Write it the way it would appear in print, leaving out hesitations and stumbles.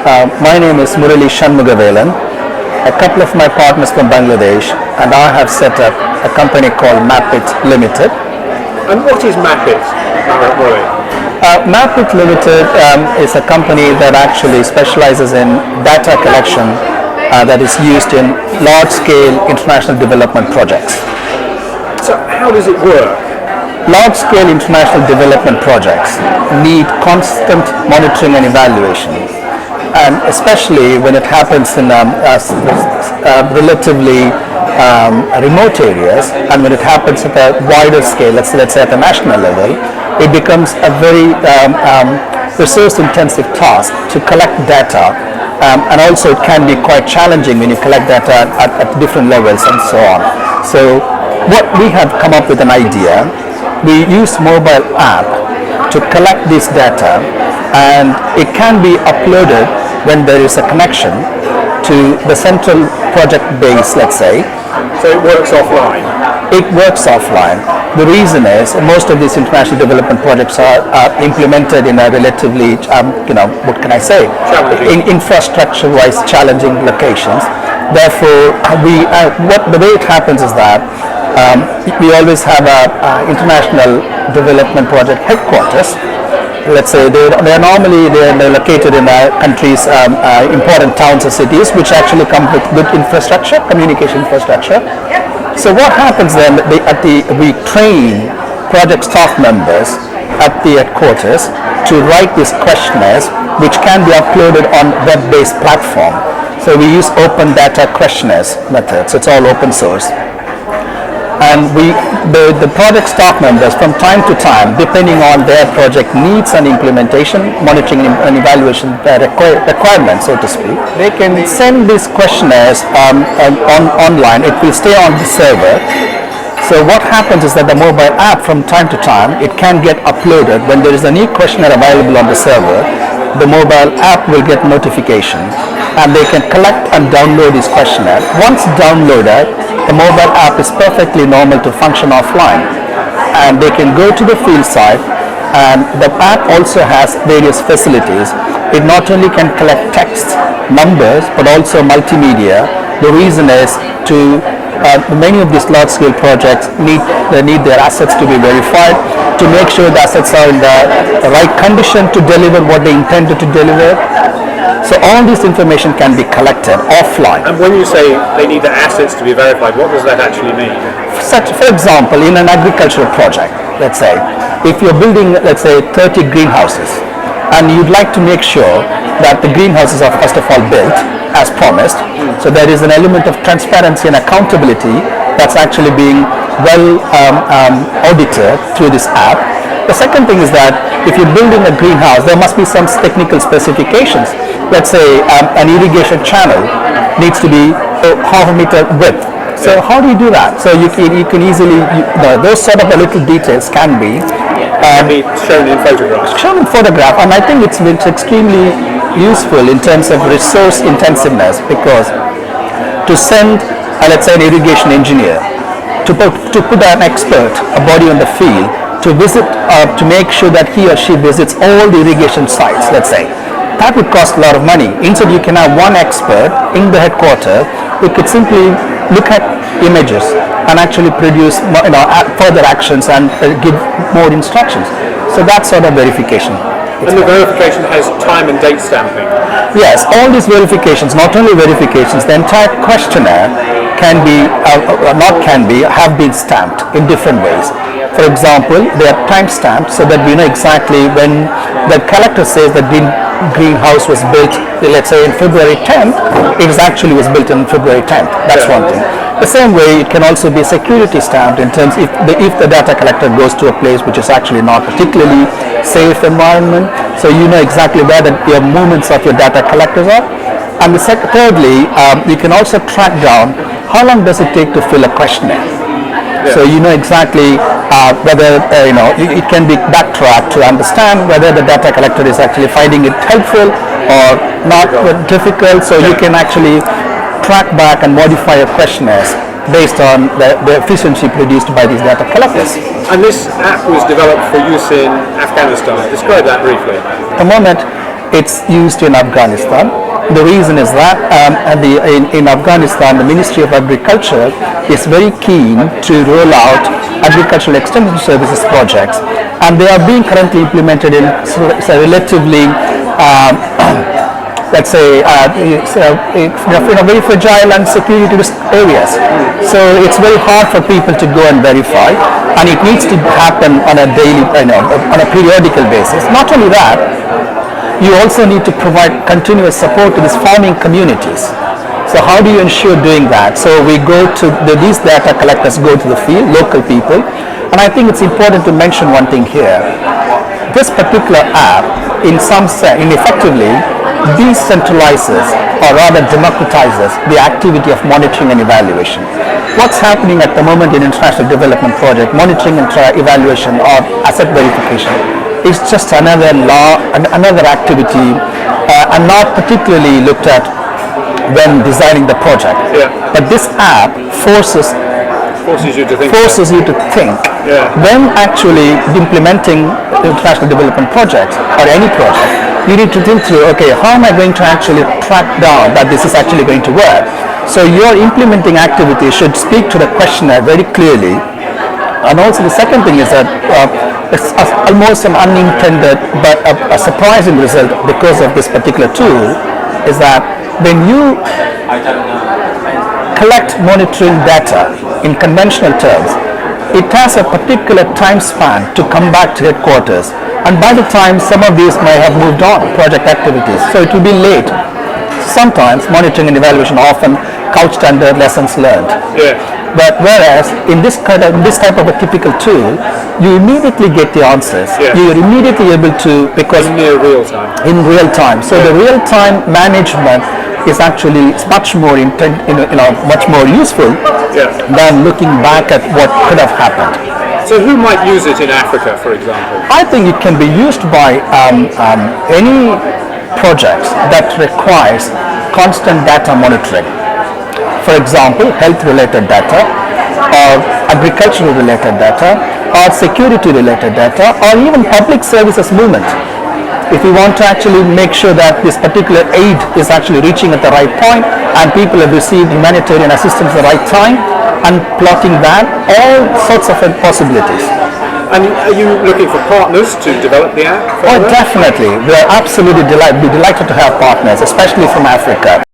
My name is Murali Shanmugavelan. A couple of my partners from Bangladesh and I have set up a company called MApp-IT Limited. And what is MApp-IT, Murali? MApp-IT Limited is a company that actually specializes in data collection that is used in large-scale international development projects. So how does it work? Large-scale international development projects need constant monitoring and evaluation, and especially when it happens in relatively remote areas, and when it happens at a wider scale, let's say at a national level, it becomes a very resource-intensive task to collect data, and also it can be quite challenging when you collect data at different levels and so on. So what we have come up with an idea. We use mobile app to collect this data, and it can be uploaded when there is a connection to the central project base, let's say. So it works offline? It works offline. The reason is most of these international development projects are implemented in a relatively, what can I say? In infrastructure-wise challenging locations. Therefore, the way it happens is that we always have a international development project headquarters. Let's say they're located in a country's important towns or cities, which actually come with good infrastructure, communication infrastructure. So what happens then? We train project staff members at the headquarters to write these questionnaires, which can be uploaded on web-based platform. So we use open data questionnaires method. So it's all open source. And the project staff members from time to time, depending on their project needs and implementation, monitoring and evaluation requirements, so to speak, they can send these questionnaires online. It will stay on the server. So what happens is that the mobile app from time to time, it can get uploaded. When there is a new questionnaire available on the server, the mobile app will get notification and they can collect and download this questionnaire. Once downloaded, the mobile app is perfectly normal to function offline, and they can go to the field site, and the app also has various facilities. It not only can collect text, numbers, but also multimedia. The reason is many of these large-scale projects need their assets to be verified to make sure the assets are in the right condition to deliver what they intended to deliver. So all this information can be collected offline. And when you say they need the assets to be verified, what does that actually mean? For example, in an agricultural project, let's say, if you're building, let's say, 30 greenhouses, and you'd like to make sure that the greenhouses are first of all built as promised, so there is an element of transparency and accountability that's actually being well audited through this app. The second thing is that if you're building a greenhouse, there must be some technical specifications. Let's say an irrigation channel needs to be half a meter width. So how do you do that? So you can easily, those sort of little details can be shown in photographs. Shown in photograph, and I think it's extremely useful in terms of resource intensiveness, because to send, let's say, an irrigation engineer to put an expert, a body on the field, to visit, to make sure that he or she visits all the irrigation sites, let's say, that would cost a lot of money. Instead, you can have one expert in the headquarters who could simply look at images and actually produce further actions and give more instructions. So that sort of verification. And the verification has time and date stamping? Yes, all these verifications, not only verifications, the entire questionnaire have been stamped in different ways. For example, they are time stamped so that we know exactly when the collector says that greenhouse was built, let's say in February 10th, it actually was built on February 10th. That's one thing. The same way, it can also be security stamped in terms if the data collector goes to a place which is actually not particularly safe environment, so you know exactly where your movements of your data collectors are. And thirdly, you can also track down how long does it take to fill a questionnaire. So you know exactly whether it can be backtracked to understand whether the data collector is actually finding it helpful or not difficult. So you can actually track back and modify your questionnaires based on the efficiency produced by these data collectors. And this app was developed for use in Afghanistan. Describe that briefly. At the moment, it's used in Afghanistan. The reason is that in Afghanistan, the Ministry of Agriculture is very keen to roll out agricultural extension services projects, and they are being currently implemented in relatively let's say, in a very fragile and security risk areas. So it's very hard for people to go and verify, and it needs to happen on a daily, on a periodical basis. Not only that, you also need to provide continuous support to these farming communities. So how do you ensure doing that? So we go to these data collectors go to the field, local people, and I think it's important to mention one thing here. This particular app, in some sense, effectively decentralizes or rather democratizes the activity of monitoring and evaluation. What's happening at the moment in international development project, monitoring and evaluation or asset verification, is just another law, another activity, and not particularly looked at when designing the project. Yeah. But this app forces you to think. When actually implementing international development projects or any project, you need to think through, okay, how am I going to actually track down that this is actually going to work? So your implementing activity should speak to the questionnaire very clearly. And also the second thing is that it's almost an unintended but a surprising result because of this particular tool is that when you collect monitoring data in conventional terms, it has a particular time span to come back to headquarters, and by the time some of these may have moved on project activities, so it will be late. Sometimes monitoring and evaluation are often couched under lessons learned. Yeah. But whereas in this type of a typical tool, you immediately get the answers. Yeah. You're immediately able to, because in near real time. In real time. So the real time management is actually much more much more useful than looking back at what could have happened. So who might use it in Africa, for example? I think it can be used by any project that requires constant data monitoring. For example, health-related data, or agricultural-related data, or security-related data, or even public services movement. If we want to actually make sure that this particular aid is actually reaching at the right point and people have received humanitarian assistance at the right time, and plotting that, all sorts of possibilities. And are you looking for partners to develop the app? Oh, definitely. We are absolutely delighted to have partners, especially from Africa.